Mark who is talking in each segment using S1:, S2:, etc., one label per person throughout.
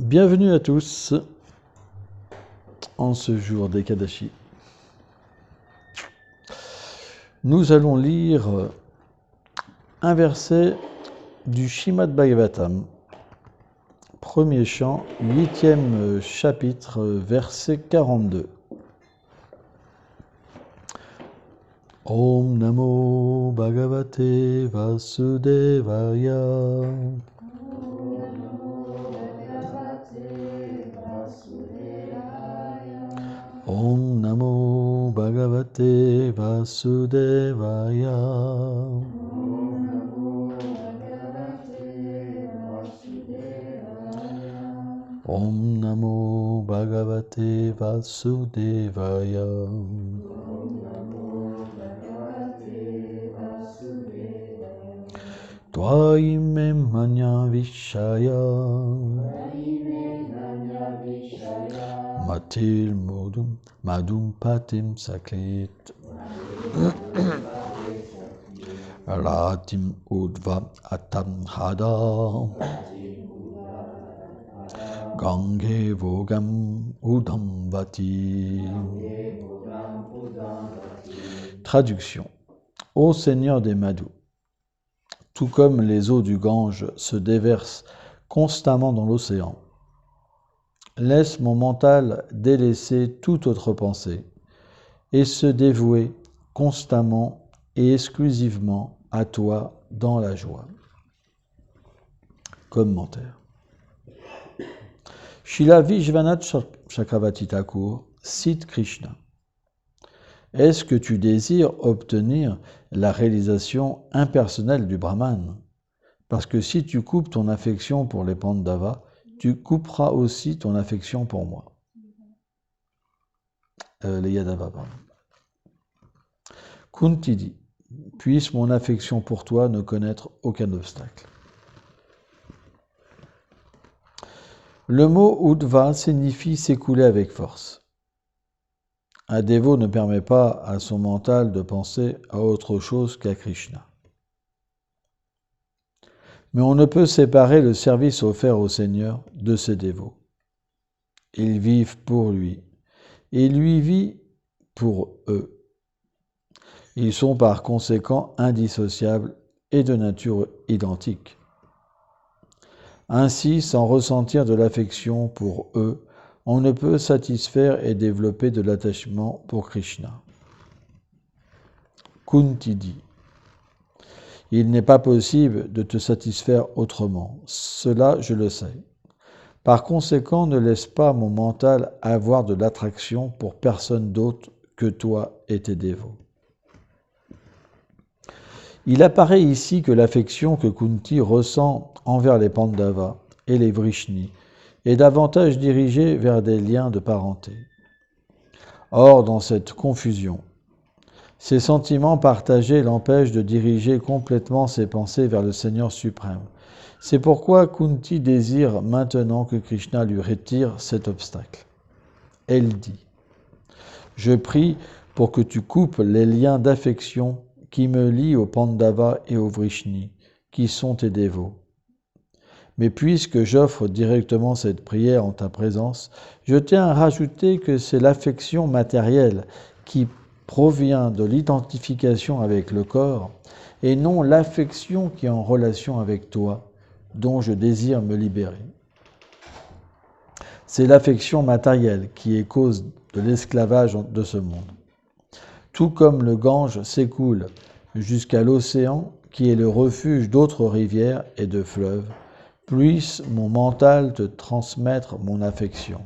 S1: Bienvenue à tous en ce jour d'Ekadashi. Nous allons lire un verset du Srimad Bhagavatam, premier chant, 8e chapitre, verset 42. Om Namo Bhagavate Vasudevaya. Om Namo Bhagavate Vasudevaya. Om Namo Bhagavate Vasudevaya. Tvaime manya vishaya matil madum patim saklit ratim udva atam hada gange vogam udam vati. Traduction. Ô Seigneur des Madhus, tout comme les eaux du Gange se déversent constamment dans l'océan, laisse mon mental délaisser toute autre pensée et se dévouer constamment et exclusivement à toi dans la joie. Commentaire. Srila Vishwanath Chakravarti Thakur cite Krishna. Est-ce que tu désires obtenir la réalisation impersonnelle du Brahman? Parce que si tu coupes ton affection pour les Pandavas, tu couperas aussi ton affection pour moi. Les Yadavas, pardon. Kunti dit, puisse mon affection pour toi ne connaître aucun obstacle. Le mot Udva signifie s'écouler avec force. Un dévot ne permet pas à son mental de penser à autre chose qu'à Krishna. Mais on ne peut séparer le service offert au Seigneur de ses dévots. Ils vivent pour lui, et lui vit pour eux. Ils sont par conséquent indissociables et de nature identique. Ainsi, sans ressentir de l'affection pour eux, on ne peut satisfaire et développer de l'attachement pour Krishna. Kunti dit, il n'est pas possible de te satisfaire autrement, cela je le sais. Par conséquent, ne laisse pas mon mental avoir de l'attraction pour personne d'autre que toi et tes dévots. Il apparaît ici que l'affection que Kunti ressent envers les Pandavas et les Vrishnis est davantage dirigée vers des liens de parenté. Or, dans cette confusion, ces sentiments partagés l'empêchent de diriger complètement ses pensées vers le Seigneur suprême. C'est pourquoi Kunti désire maintenant que Krishna lui retire cet obstacle. Elle dit, « Je prie pour que tu coupes les liens d'affection qui me lient aux Pandavas et aux Vrishnis, qui sont tes dévots. Mais puisque j'offre directement cette prière en ta présence, je tiens à rajouter que c'est l'affection matérielle qui provient de l'identification avec le corps et non l'affection qui est en relation avec toi, dont je désire me libérer. C'est l'affection matérielle qui est cause de l'esclavage de ce monde. Tout comme le Gange s'écoule jusqu'à l'océan, qui est le refuge d'autres rivières et de fleuves, puisse mon mental te transmettre mon affection.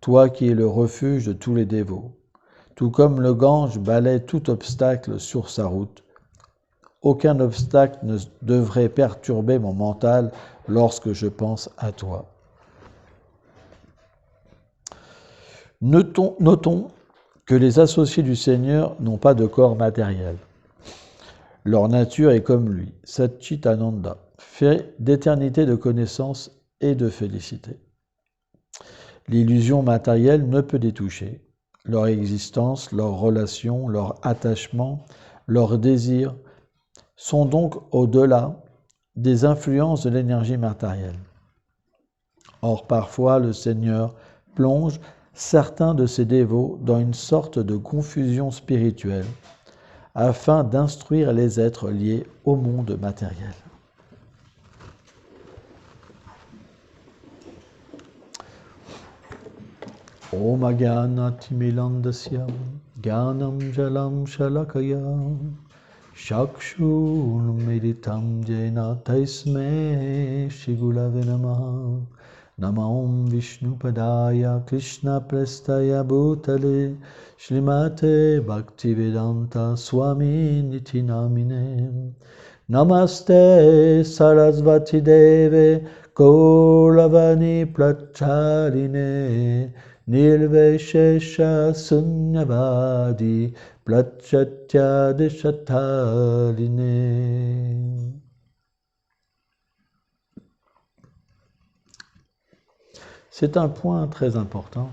S1: Toi qui es le refuge de tous les dévots, tout comme le Gange balaie tout obstacle sur sa route, aucun obstacle ne devrait perturber mon mental lorsque je pense à toi. Notons que les associés du Seigneur n'ont pas de corps matériel. Leur nature est comme lui, Satchitananda, fait d'éternité de connaissance et de félicité. L'illusion matérielle ne peut les toucher. Leur existence, leurs relations, leur attachement, leurs désirs sont donc au-delà des influences de l'énergie matérielle. Or, parfois, le Seigneur plonge certains de ses dévots dans une sorte de confusion spirituelle afin d'instruire les êtres liés au monde matériel. Om Agyanatimilandasya Gyanam Jalam Shalakaya Shakshur Meditam Jena Taisme Shigulave Namaha Namam Vishnu Padaya Krishna Prestaya Bhutale Shrimate Bhaktivedanta Swami Niti Namine Namaste Sarasvati Deve Kaulavani Pracharine Nirveshesha Sunyavadi Plachatya Deshataline. C'est un point très important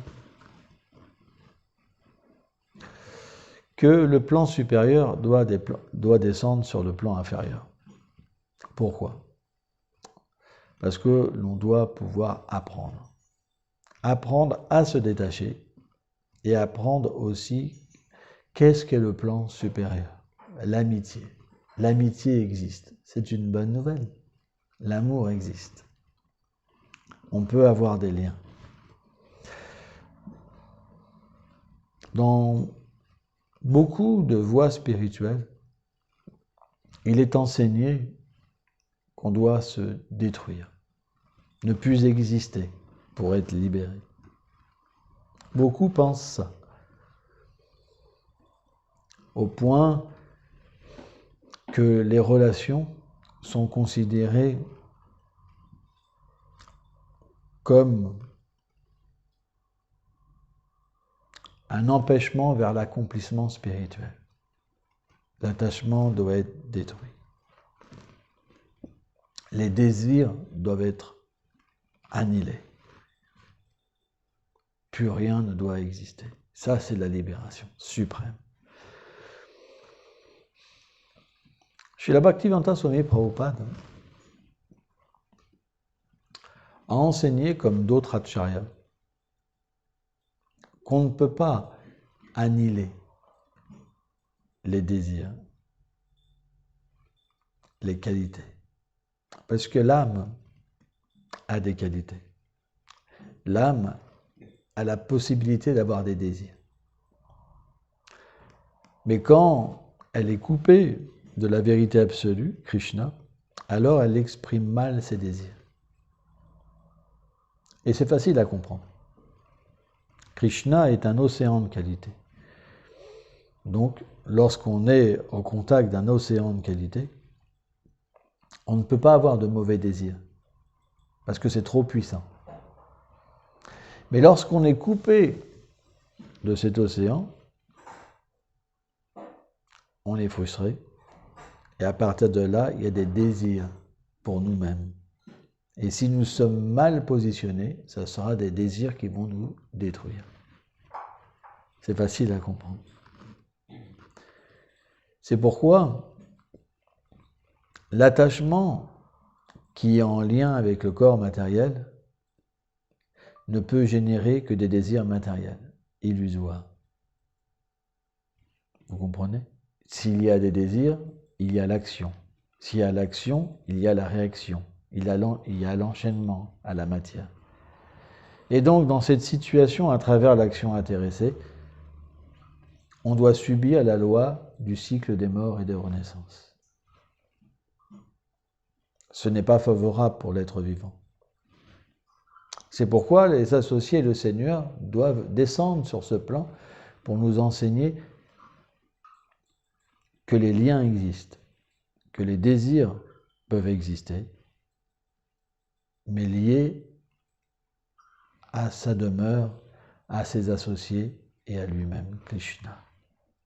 S1: que le plan supérieur doit descendre sur le plan inférieur. Pourquoi? Parce que l'on doit pouvoir apprendre. Apprendre à se détacher et apprendre aussi qu'est-ce qu'est le plan supérieur. L'amitié. L'amitié existe. C'est une bonne nouvelle. L'amour existe. On peut avoir des liens. Dans beaucoup de voies spirituelles, il est enseigné qu'on doit se détruire, ne plus exister pour être libéré. Beaucoup pensent ça, au point que les relations sont considérées comme un empêchement vers l'accomplissement spirituel. L'attachement doit être détruit. Les désirs doivent être annihilés. Plus rien ne doit exister. Ça, c'est la libération suprême. Srila Bhaktivedanta Swami Prabhupada a enseigné, comme d'autres acharyas, qu'on ne peut pas annihiler les désirs, les qualités. Parce que l'âme a des qualités. L'âme a la possibilité d'avoir des désirs. Mais quand elle est coupée de la vérité absolue, Krishna, alors elle exprime mal ses désirs. Et c'est facile à comprendre. Krishna est un océan de qualité. Donc, lorsqu'on est au contact d'un océan de qualité, on ne peut pas avoir de mauvais désirs, parce que c'est trop puissant. Mais lorsqu'on est coupé de cet océan, on est frustré, et à partir de là, il y a des désirs pour nous-mêmes. Et si nous sommes mal positionnés, ça sera des désirs qui vont nous détruire. C'est facile à comprendre. C'est pourquoi l'attachement qui est en lien avec le corps matériel ne peut générer que des désirs matériels, illusoires. Vous comprenez? S'il y a des désirs, il y a l'action. S'il y a l'action, il y a la réaction. Il y a l'enchaînement à la matière. Et donc, dans cette situation, à travers l'action intéressée, on doit subir la loi du cycle des morts et des renaissances. Ce n'est pas favorable pour l'être vivant. C'est pourquoi les associés et le Seigneur doivent descendre sur ce plan pour nous enseigner que les liens existent, que les désirs peuvent exister, mais liés à sa demeure, à ses associés et à lui-même, Krishna.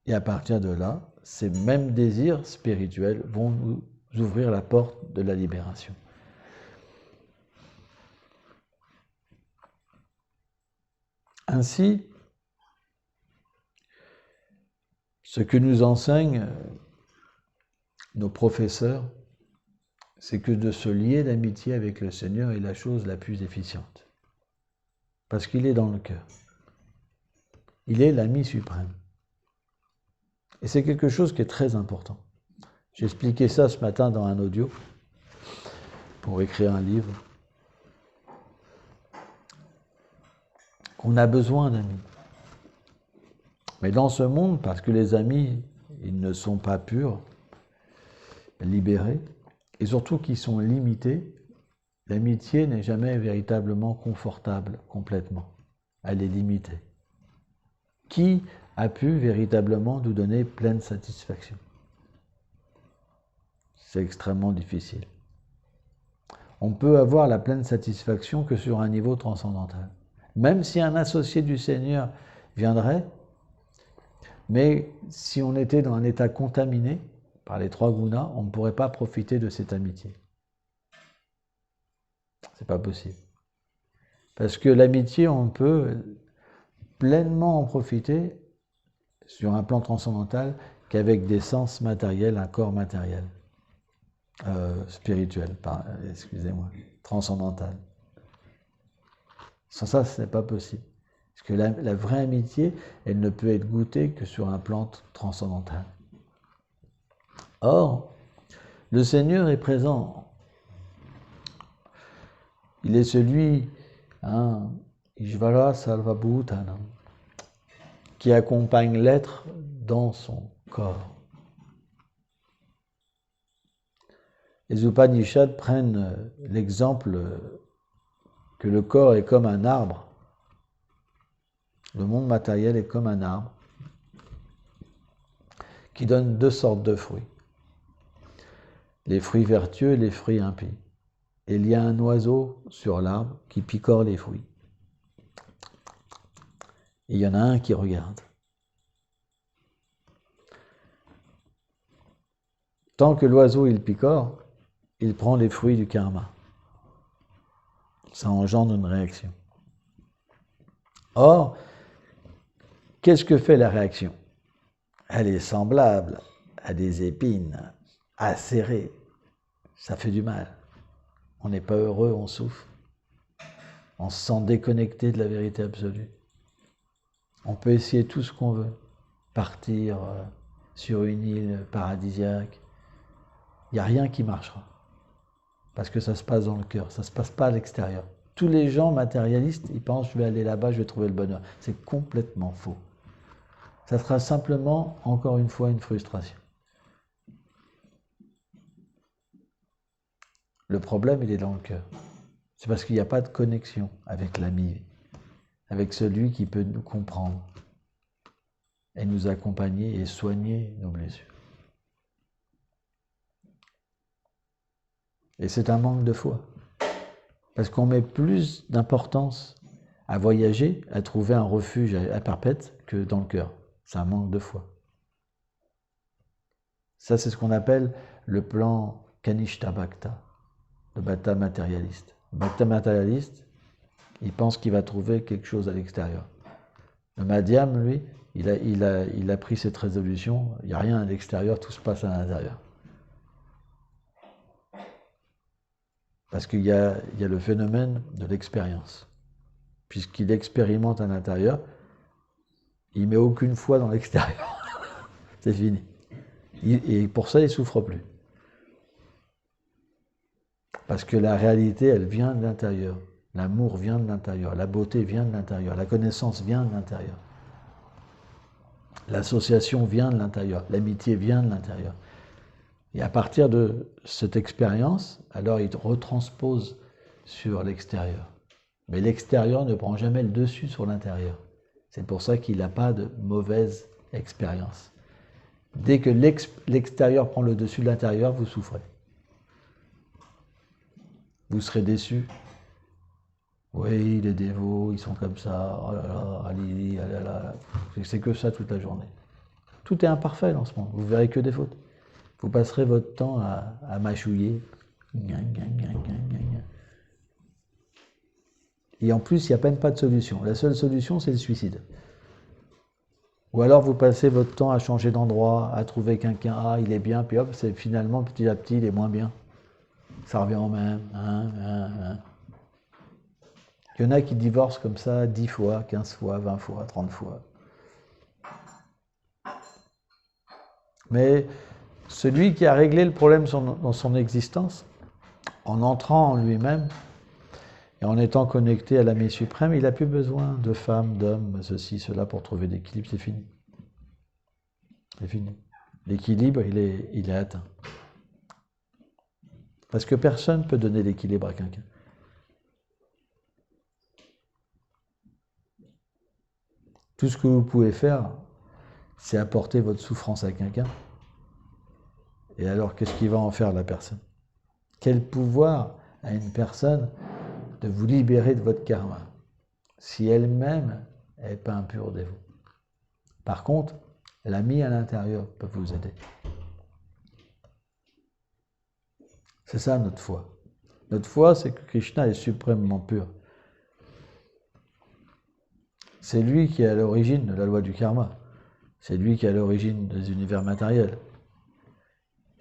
S1: Et à partir de là, ces mêmes désirs spirituels vont nous ouvrir la porte de la libération. Ainsi, ce que nous enseignent nos professeurs, c'est que de se lier d'amitié avec le Seigneur est la chose la plus efficiente. parce qu'il est dans le cœur. Il est l'ami suprême. Et c'est quelque chose qui est très important. J'ai expliqué ça ce matin dans un audio pour écrire un livre. On a besoin d'amis. Mais dans ce monde, parce que les amis, ils ne sont pas purs, libérés, et surtout qu'ils sont limités, l'amitié n'est jamais véritablement confortable complètement. Elle est limitée. Qui a pu véritablement nous donner pleine satisfaction? C'est extrêmement difficile. On peut avoir la pleine satisfaction que sur un niveau transcendantal. Même si un associé du Seigneur viendrait, mais si on était dans un état contaminé par les 3 gunas, on ne pourrait pas profiter de cette amitié. C'est pas possible. Parce que l'amitié, on peut pleinement en profiter sur un plan transcendantal qu'avec des sens matériels, un corps matériel. Spirituel, excusez-moi, transcendantal. Sans ça, ce n'est pas possible. Parce que la vraie amitié, elle ne peut être goûtée que sur un plan transcendantal. Or, le Seigneur est présent. Il est celui, Ishvara Sarvabhutana, qui accompagne l'être dans son corps. Les Upanishads prennent l'exemple que le corps est comme un arbre. Le monde matériel est comme un arbre qui donne 2 sortes de fruits. Les fruits vertueux et les fruits impies. Et il y a un oiseau sur l'arbre qui picore les fruits. Et il y en a un qui regarde. Tant que l'oiseau il picore, il prend les fruits du karma. Ça engendre une réaction. Or, qu'est-ce que fait la réaction? Elle est semblable à des épines acérées. Ça fait du mal. On n'est pas heureux, on souffre. On se sent déconnecté de la vérité absolue. On peut essayer tout ce qu'on veut. Partir sur une île paradisiaque. Il n'y a rien qui marchera. Parce que ça se passe dans le cœur, ça ne se passe pas à l'extérieur. Tous les gens matérialistes, ils pensent je vais aller là-bas, je vais trouver le bonheur. C'est complètement faux. Ça sera simplement, encore une fois, une frustration. Le problème, il est dans le cœur. C'est parce qu'il n'y a pas de connexion avec l'ami, avec celui qui peut nous comprendre et nous accompagner et soigner nos blessures. Et c'est un manque de foi. Parce qu'on met plus d'importance à voyager, à trouver un refuge à perpète que dans le cœur. C'est un manque de foi. Ça, c'est ce qu'on appelle le plan Kanishta Bhakta, le bhakta matérialiste. Le bhakta matérialiste, il pense qu'il va trouver quelque chose à l'extérieur. Le madhyam, lui, il a pris cette résolution, il n'y a rien à l'extérieur, tout se passe à l'intérieur. Parce qu'il y a le phénomène de l'expérience. Puisqu'il expérimente à l'intérieur, il ne met aucune foi dans l'extérieur. C'est fini. Et pour ça, il ne souffre plus. Parce que la réalité, elle vient de l'intérieur. L'amour vient de l'intérieur. La beauté vient de l'intérieur. La connaissance vient de l'intérieur. L'association vient de l'intérieur. L'amitié vient de l'intérieur. Et à partir de cette expérience, alors il retranspose sur l'extérieur. Mais l'extérieur ne prend jamais le dessus sur l'intérieur. C'est pour ça qu'il n'a pas de mauvaise expérience. Dès que l'extérieur prend le dessus de l'intérieur, vous souffrez. Vous serez déçu. Oui, les dévots, ils sont comme ça. Oh là là, allez, allez, là. C'est que ça toute la journée. Tout est imparfait dans ce monde. Vous verrez que des fautes. Vous passerez votre temps à mâchouiller. Et en plus, il n'y a même pas de solution. La seule solution, c'est le suicide. Ou alors vous passez votre temps à changer d'endroit, à trouver quelqu'un, il est bien, puis hop, c'est finalement petit à petit, il est moins bien. Ça revient au même. Il y en a qui divorcent comme ça 10 fois, 15 fois, 20 fois, 30 fois. Mais celui qui a réglé le problème dans son existence, en entrant en lui-même et en étant connecté à l'ami suprême, il n'a plus besoin de femmes, d'hommes, ceci, cela pour trouver l'équilibre, c'est fini. C'est fini. L'équilibre, il est atteint. Parce que personne ne peut donner l'équilibre à quelqu'un. Tout ce que vous pouvez faire, c'est apporter votre souffrance à quelqu'un. Et alors, qu'est-ce qu'il va en faire la personne? Quel pouvoir a une personne de vous libérer de votre karma si elle-même n'est pas un pur dévot? Par contre, l'ami à l'intérieur peut vous aider. C'est ça notre foi. Notre foi, c'est que Krishna est suprêmement pur. C'est lui qui est à l'origine de la loi du karma. C'est lui qui est à l'origine des univers matériels.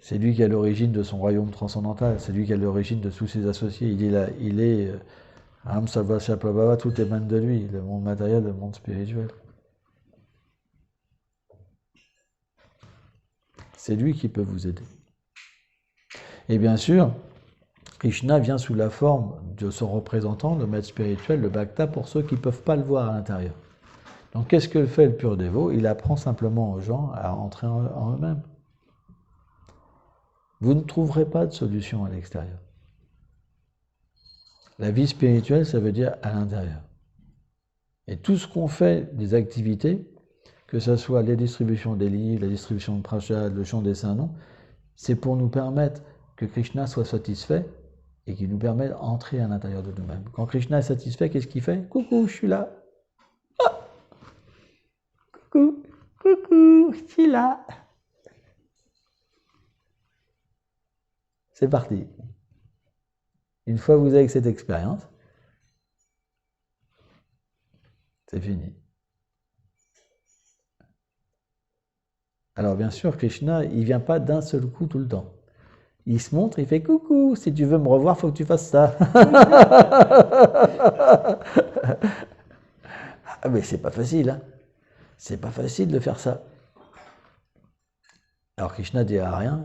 S1: C'est lui qui est à l'origine de son royaume transcendantal. C'est lui qui est à l'origine de tous ses associés. Il est Am Sarvasya Prabhava, tout émane de lui, le monde matériel, le monde spirituel. C'est lui qui peut vous aider. Et bien sûr, Krishna vient sous la forme de son représentant, le maître spirituel, le Bhakta, pour ceux qui ne peuvent pas le voir à l'intérieur. Donc qu'est-ce que fait le pur dévot? Il apprend simplement aux gens à entrer en eux-mêmes. Vous ne trouverez pas de solution à l'extérieur. La vie spirituelle, ça veut dire à l'intérieur. Et tout ce qu'on fait, des activités, que ce soit les distributions des livres, la distribution de prashad, le chant des saints noms, c'est pour nous permettre que Krishna soit satisfait et qui nous permet d'entrer à l'intérieur de nous-mêmes. Quand Krishna est satisfait, qu'est-ce qu'il fait? Coucou, je suis là. Ah, coucou, je suis là. C'est parti. Une fois que vous avez cette expérience, c'est fini. Alors bien sûr, Krishna, il ne vient pas d'un seul coup tout le temps. Il se montre, il fait coucou, si tu veux me revoir, il faut que tu fasses ça. Ah, mais c'est pas facile, hein. C'est pas facile de faire ça. Alors Krishna ne dira rien,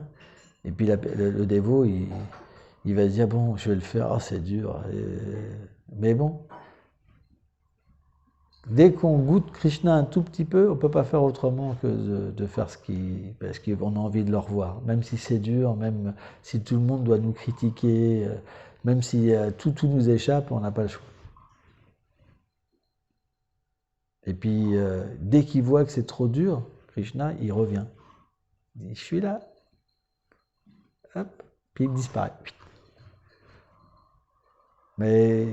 S1: et puis le dévot, il va se dire, bon, je vais le faire, oh, c'est dur. Mais bon, dès qu'on goûte Krishna un tout petit peu, on ne peut pas faire autrement que de faire parce qu'on a envie de le revoir. Même si c'est dur, même si tout le monde doit nous critiquer, même si tout nous échappe, on n'a pas le choix. Et puis, dès qu'il voit que c'est trop dur, Krishna, il revient. Il dit, je suis là. Hop, puis il disparaît. Mais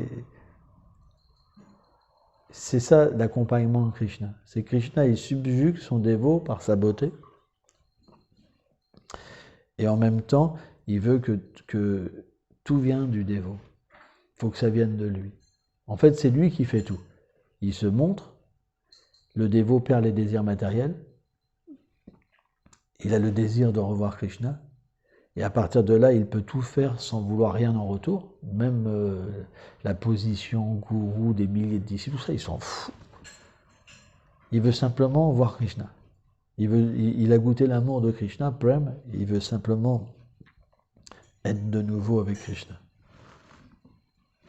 S1: c'est ça l'accompagnement de Krishna. C'est Krishna, il subjugue son dévot par sa beauté. Et en même temps, il veut que tout vienne du dévot. Il faut que ça vienne de lui. En fait, c'est lui qui fait tout. Il se montre, le dévot perd les désirs matériels, il a le désir de revoir Krishna, et à partir de là, il peut tout faire sans vouloir rien en retour, même la position gourou des milliers de disciples, tout ça, il s'en fout. Il veut simplement voir Krishna. Il a goûté l'amour de Krishna, Prem, il veut simplement être de nouveau avec Krishna.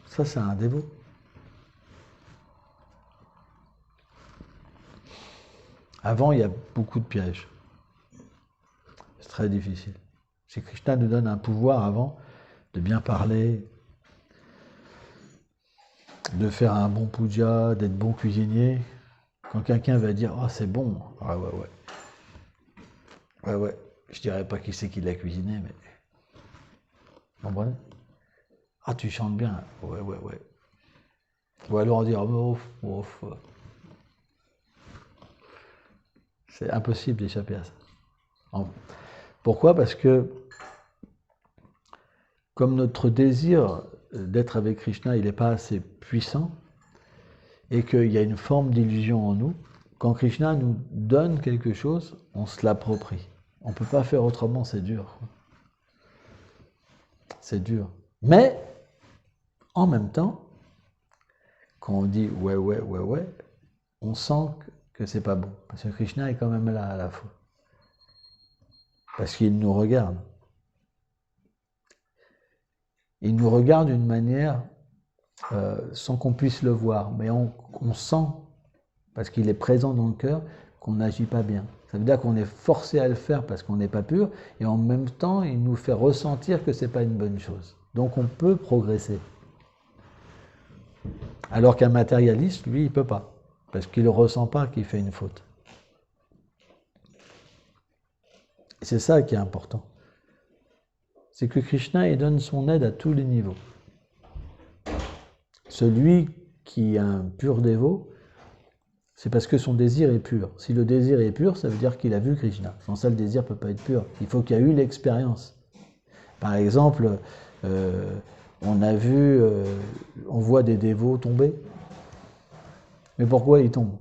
S1: Ça, c'est un dévot. Avant, il y a beaucoup de pièges. C'est très difficile. Si Krishna nous donne un pouvoir avant, de bien parler, de faire un bon puja, d'être bon cuisinier, quand quelqu'un va dire « Oh, c'est bon », ah ouais, je dirais pas qui c'est qui l'a cuisiné, mais... Vous comprenez? Ah, tu chantes bien, ouais. Ou alors on dit « ouf. » C'est impossible d'échapper à ça. Pourquoi? Parce que comme notre désir d'être avec Krishna, il n'est pas assez puissant, et qu'il y a une forme d'illusion en nous, quand Krishna nous donne quelque chose, on se l'approprie. On ne peut pas faire autrement, c'est dur. C'est dur. Mais, en même temps, quand on dit ouais, on sent que c'est pas bon. Parce que Krishna est quand même là à la fois. Parce qu'il nous regarde. Il nous regarde d'une manière sans qu'on puisse le voir. Mais on sent, parce qu'il est présent dans le cœur, qu'on n'agit pas bien. Ça veut dire qu'on est forcé à le faire parce qu'on n'est pas pur, et en même temps, il nous fait ressentir que ce n'est pas une bonne chose. Donc on peut progresser. Alors qu'un matérialiste, lui, il ne peut pas, parce qu'il ne ressent pas qu'il fait une faute. Et c'est ça qui est important. C'est que Krishna, il donne son aide à tous les niveaux. Celui qui est un pur dévot, c'est parce que son désir est pur. Si le désir est pur, ça veut dire qu'il a vu Krishna. Sans ça, le désir ne peut pas être pur. Il faut qu'il y ait eu l'expérience. Par exemple, on voit des dévots tomber. Mais pourquoi ils tombent?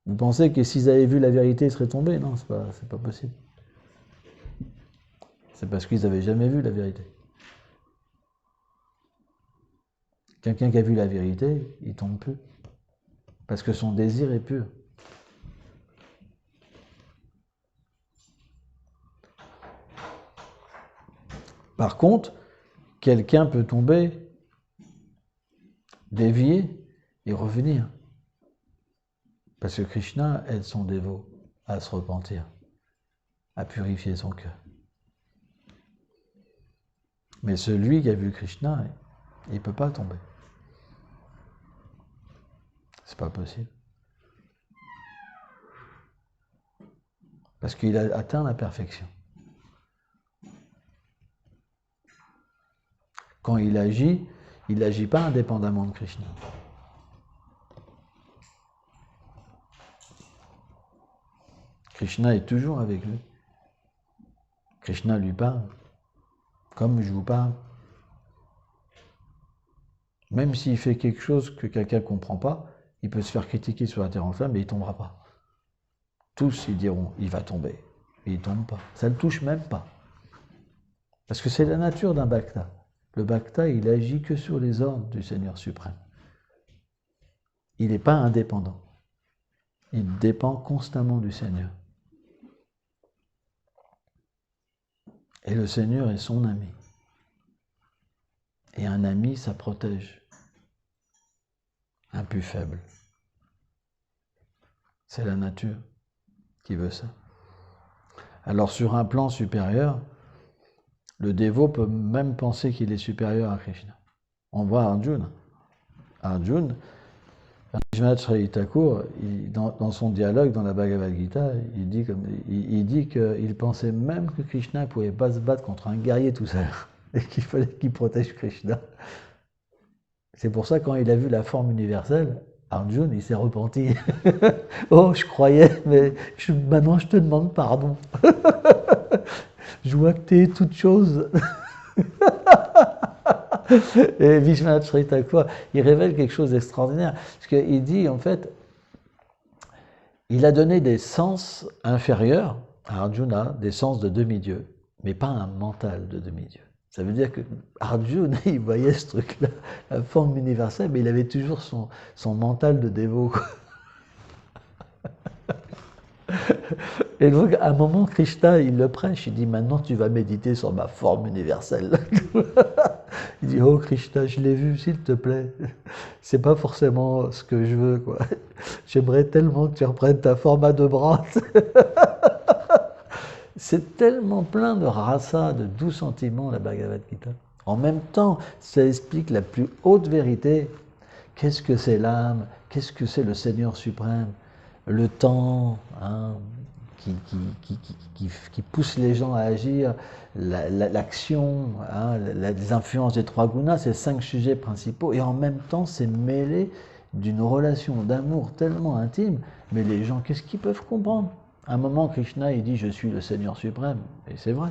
S1: Vous pensez que s'ils avaient vu la vérité, ils seraient tombés? Non, c'est pas possible. C'est parce qu'ils n'avaient jamais vu la vérité. Quelqu'un qui a vu la vérité, il ne tombe plus. Parce que son désir est pur. Par contre, quelqu'un peut tomber, dévier et revenir. Parce que Krishna aide son dévot à se repentir, à purifier son cœur. Mais celui qui a vu Krishna, il ne peut pas tomber. C'est pas possible. Parce qu'il a atteint la perfection. Quand il n'agit pas indépendamment de Krishna. Krishna est toujours avec lui. Krishna lui parle, comme je vous parle. Même s'il fait quelque chose que quelqu'un ne comprend pas, il peut se faire critiquer sur la terre en flamme, mais il ne tombera pas. Tous, ils diront, il va tomber. Et il ne tombe pas. Ça ne le touche même pas. Parce que c'est la nature d'un bhakta. Le bhakta, il agit que sur les ordres du Seigneur suprême. Il n'est pas indépendant. Il dépend constamment du Seigneur. Et le Seigneur est son ami. Et un ami, ça protège un plus faible. C'est la nature qui veut ça. Alors sur un plan supérieur, le dévot peut même penser qu'il est supérieur à Krishna. On voit Arjuna. Arjuna, Vishwanath Thakur, dans son dialogue dans la Bhagavad Gita, il dit qu'il pensait même que Krishna ne pouvait pas se battre contre un guerrier tout seul, et qu'il fallait qu'il protège Krishna. C'est pour ça, quand il a vu la forme universelle, Arjuna, il s'est repenti. Oh, je croyais, mais maintenant je te demande pardon. Je vois que tu es toute chose. Et Vishwanath Thakur, il révèle quelque chose d'extraordinaire. Parce qu'il dit, en fait, il a donné des sens inférieurs à Arjuna, des sens de demi-dieu, mais pas un mental de demi-dieu. Ça veut dire que Arjuna, il voyait ce truc-là, la forme universelle, mais il avait toujours son mental de dévot. Et donc, à un moment, Krishna, il le prêche, il dit, maintenant tu vas méditer sur ma forme universelle. Il dit, oh Krishna, je l'ai vu, s'il te plaît. C'est pas forcément ce que je veux, quoi. J'aimerais tellement que tu reprennes ta forme à deux bras. C'est tellement plein de rasa, de doux sentiments, la Bhagavad Gita. En même temps, ça explique la plus haute vérité. Qu'est-ce que c'est l'âme? Qu'est-ce que c'est le Seigneur suprême? Le temps, hein, qui pousse les gens à agir, l'action, hein, les influences des trois gunas, c'est 5 sujets principaux, et en même temps, c'est mêlé d'une relation d'amour tellement intime, mais les gens, qu'est-ce qu'ils peuvent comprendre? À un moment, Krishna, il dit « Je suis le Seigneur suprême », et c'est vrai,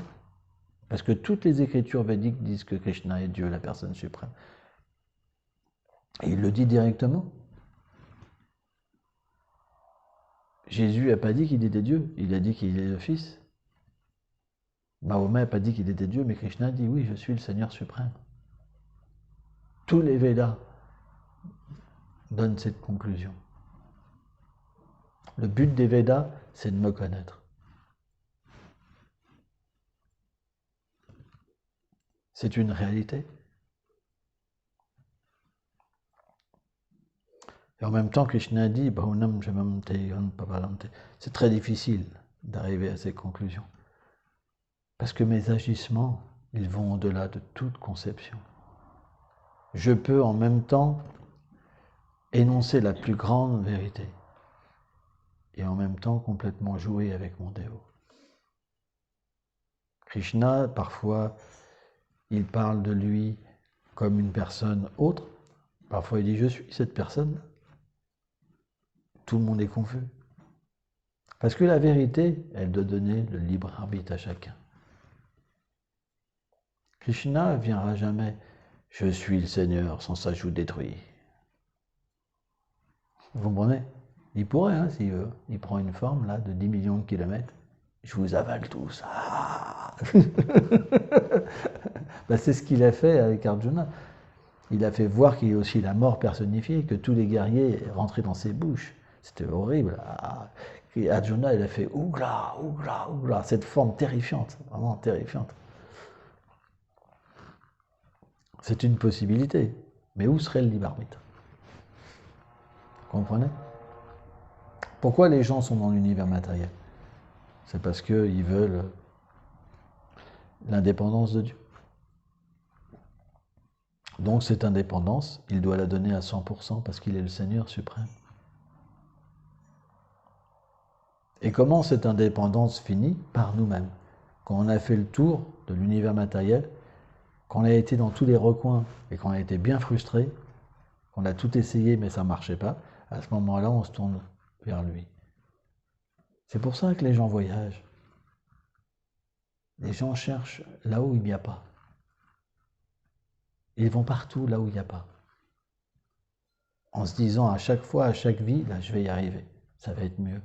S1: parce que toutes les écritures védiques disent que Krishna est Dieu, la personne suprême. Et il le dit directement. Jésus n'a pas dit qu'il était Dieu, il a dit qu'il est le Fils. Mahomet n'a pas dit qu'il était Dieu, mais Krishna dit oui, je suis le Seigneur suprême. Tous les Védas donnent cette conclusion. Le but des Védas, c'est de me connaître. C'est une réalité. Et en même temps, Krishna dit, c'est très difficile d'arriver à ces conclusions. Parce que mes agissements, ils vont au-delà de toute conception. Je peux en même temps énoncer la plus grande vérité et en même temps complètement jouer avec mon dévot. Krishna, parfois, il parle de lui comme une personne autre. Parfois, il dit « je suis cette personne ». Tout le monde est confus. Parce que la vérité, elle doit donner le libre arbitre à chacun. Krishna ne viendra jamais « je suis le Seigneur » sans s'ajout détruit. Vous comprenez? Il pourrait, hein, s'il veut. Il prend une forme là de 10 millions de kilomètres. Je vous avale tous. Ah ben, c'est ce qu'il a fait avec Arjuna. Il a fait voir qu'il y a aussi la mort personnifiée, que tous les guerriers rentraient dans ses bouches. C'était horrible. Et Arjuna, il a fait Ougra, Ougra, Ougra. Cette forme terrifiante, vraiment terrifiante. C'est une possibilité. Mais où serait le libre arbitre? Vous comprenez? Pourquoi les gens sont dans l'univers matériel? C'est parce qu'ils veulent l'indépendance de Dieu. Donc cette indépendance, il doit la donner à 100% parce qu'il est le Seigneur suprême. Et comment cette indépendance finit? Par nous-mêmes. Quand on a fait le tour de l'univers matériel, quand on a été dans tous les recoins et qu'on a été bien frustré, qu'on a tout essayé mais ça ne marchait pas, à ce moment-là, on se tourne vers lui. C'est pour ça que les gens voyagent. Les gens cherchent là où il n'y a pas. Ils vont partout là où il n'y a pas. En se disant à chaque fois, à chaque vie, là je vais y arriver, ça va être mieux.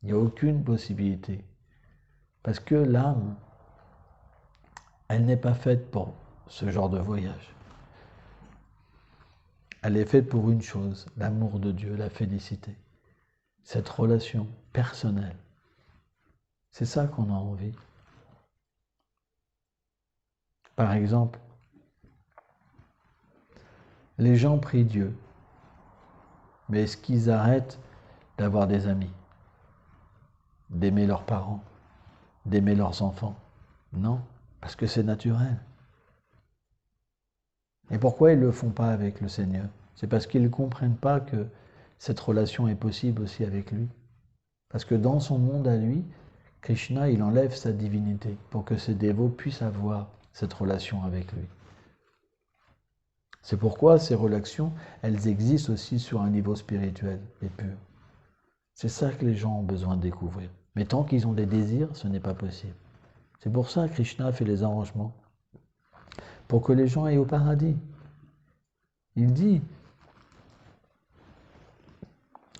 S1: Il n'y a aucune possibilité. Parce que l'âme, elle n'est pas faite pour ce genre de voyage. Elle est faite pour une chose, l'amour de Dieu, la félicité. Cette relation personnelle. C'est ça qu'on a envie. Par exemple, les gens prient Dieu, mais est-ce qu'ils arrêtent d'avoir des amis, d'aimer leurs parents, d'aimer leurs enfants? Non, parce que c'est naturel. Et pourquoi ils ne le font pas avec le Seigneur? C'est parce qu'ils ne comprennent pas que cette relation est possible aussi avec lui. Parce que dans son monde à lui, Krishna, il enlève sa divinité pour que ses dévots puissent avoir cette relation avec lui. C'est pourquoi ces relations, elles existent aussi sur un niveau spirituel et pur. C'est ça que les gens ont besoin de découvrir. Mais tant qu'ils ont des désirs, ce n'est pas possible. C'est pour ça que Krishna fait les arrangements. Pour que les gens aillent au paradis. Il dit,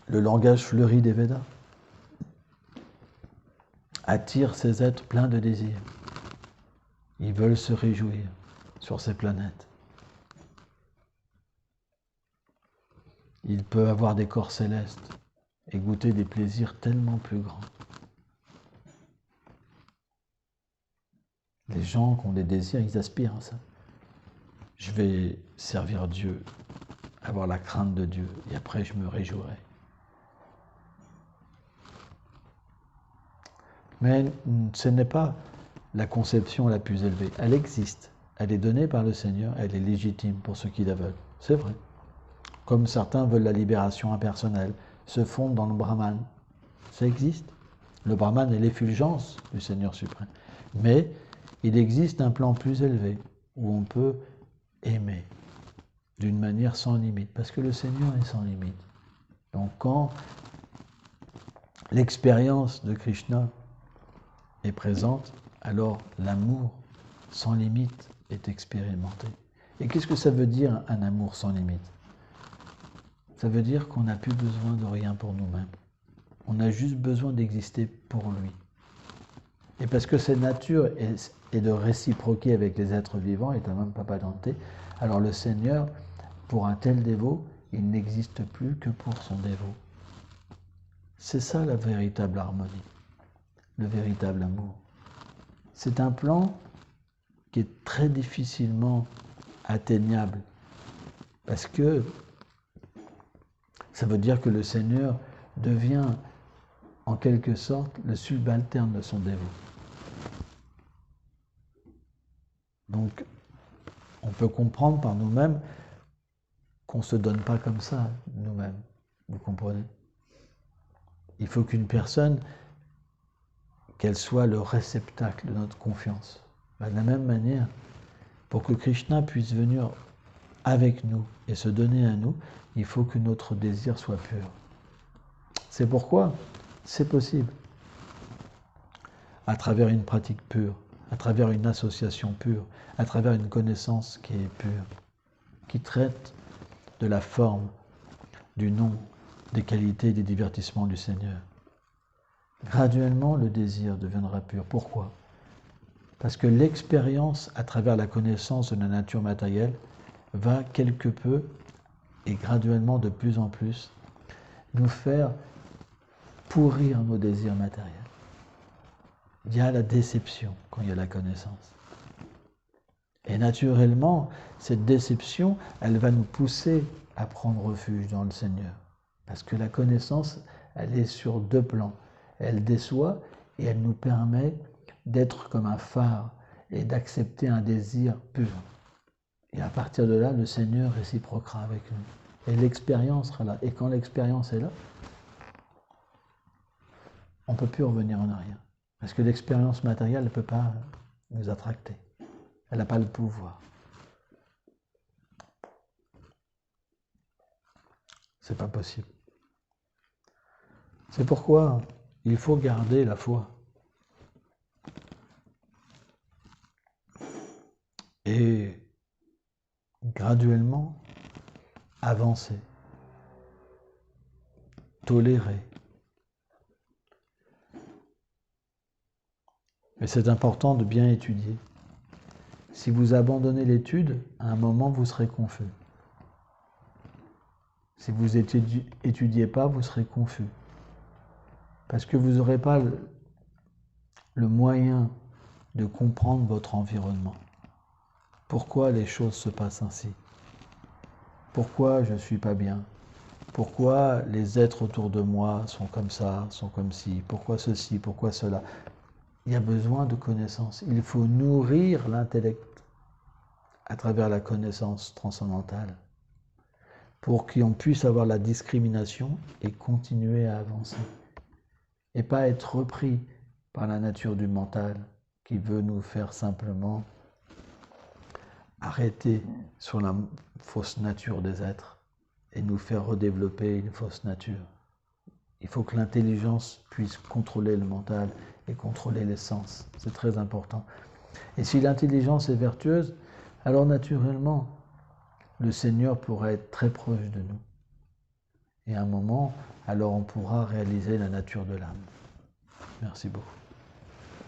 S1: le langage fleuri des Védas attire ces êtres pleins de désirs. Ils veulent se réjouir sur ces planètes. Ils peuvent avoir des corps célestes et goûter des plaisirs tellement plus grands. Les gens qui ont des désirs, ils aspirent à ça. Je vais servir Dieu, avoir la crainte de Dieu, et après je me réjouirai. Mais ce n'est pas la conception la plus élevée. Elle existe. Elle est donnée par le Seigneur. Elle est légitime pour ceux qui la veulent. C'est vrai. Comme certains veulent la libération impersonnelle, se fondent dans le Brahman. Ça existe. Le Brahman est l'effulgence du Seigneur suprême. Mais il existe un plan plus élevé où on peut aimer d'une manière sans limite. Parce que le Seigneur est sans limite. Donc quand l'expérience de Krishna est présente, alors l'amour sans limite est expérimenté. Et qu'est-ce que ça veut dire un amour sans limite? Ça veut dire qu'on n'a plus besoin de rien pour nous-mêmes. On a juste besoin d'exister pour lui. Et parce que cette nature est de réciproquer avec les êtres vivants, et même Papa Dante, Alors le Seigneur, pour un tel dévot, il n'existe plus que pour son dévot. C'est ça la véritable harmonie, le véritable amour. C'est un plan qui est très difficilement atteignable, parce que ça veut dire que le Seigneur devient en quelque sorte le subalterne de son dévot. Donc, on peut comprendre par nous-mêmes qu'on ne se donne pas comme ça, nous-mêmes. Vous comprenez? Il faut qu'une personne, qu'elle soit le réceptacle de notre confiance. De la même manière, pour que Krishna puisse venir avec nous et se donner à nous, il faut que notre désir soit pur. C'est pourquoi c'est possible, à travers une pratique pure, à travers une association pure, à travers une connaissance qui est pure, qui traite de la forme, du nom, des qualités et des divertissements du Seigneur. Graduellement, le désir deviendra pur. Pourquoi? Parce que l'expérience, à travers la connaissance de la nature matérielle, va quelque peu et graduellement de plus en plus nous faire pourrir nos désirs matériels. Il y a la déception quand il y a la connaissance. Et naturellement, cette déception, elle va nous pousser à prendre refuge dans le Seigneur. Parce que la connaissance, elle est sur deux plans. Elle déçoit et elle nous permet d'être comme un phare et d'accepter un désir pur. Et à partir de là, le Seigneur réciproquera avec nous. Et l'expérience sera là. Et quand l'expérience est là, on ne peut plus revenir en arrière. Parce que l'expérience matérielle ne peut pas nous attracter. Elle n'a pas le pouvoir. C'est pas possible. C'est pourquoi il faut garder la foi. Et graduellement avancer, tolérer. Mais c'est important de bien étudier. Si vous abandonnez l'étude, à un moment vous serez confus. Si vous n'étudiez pas, vous serez confus. Parce que vous n'aurez pas le moyen de comprendre votre environnement. Pourquoi les choses se passent ainsi? Pourquoi je ne suis pas bien? Pourquoi les êtres autour de moi sont comme ça, sont comme ci? Pourquoi ceci? Pourquoi cela? Il y a besoin de connaissances. Il faut nourrir l'intellect à travers la connaissance transcendantale pour qu'on puisse avoir la discrimination et continuer à avancer. Et pas être repris par la nature du mental qui veut nous faire simplement arrêter sur la fausse nature des êtres et nous faire redévelopper une fausse nature. Il faut que l'intelligence puisse contrôler le mental et contrôler les sens. C'est très important. Et si l'intelligence est vertueuse, alors naturellement, le Seigneur pourra être très proche de nous. Et à un moment, alors on pourra réaliser la nature de l'âme. Merci beaucoup.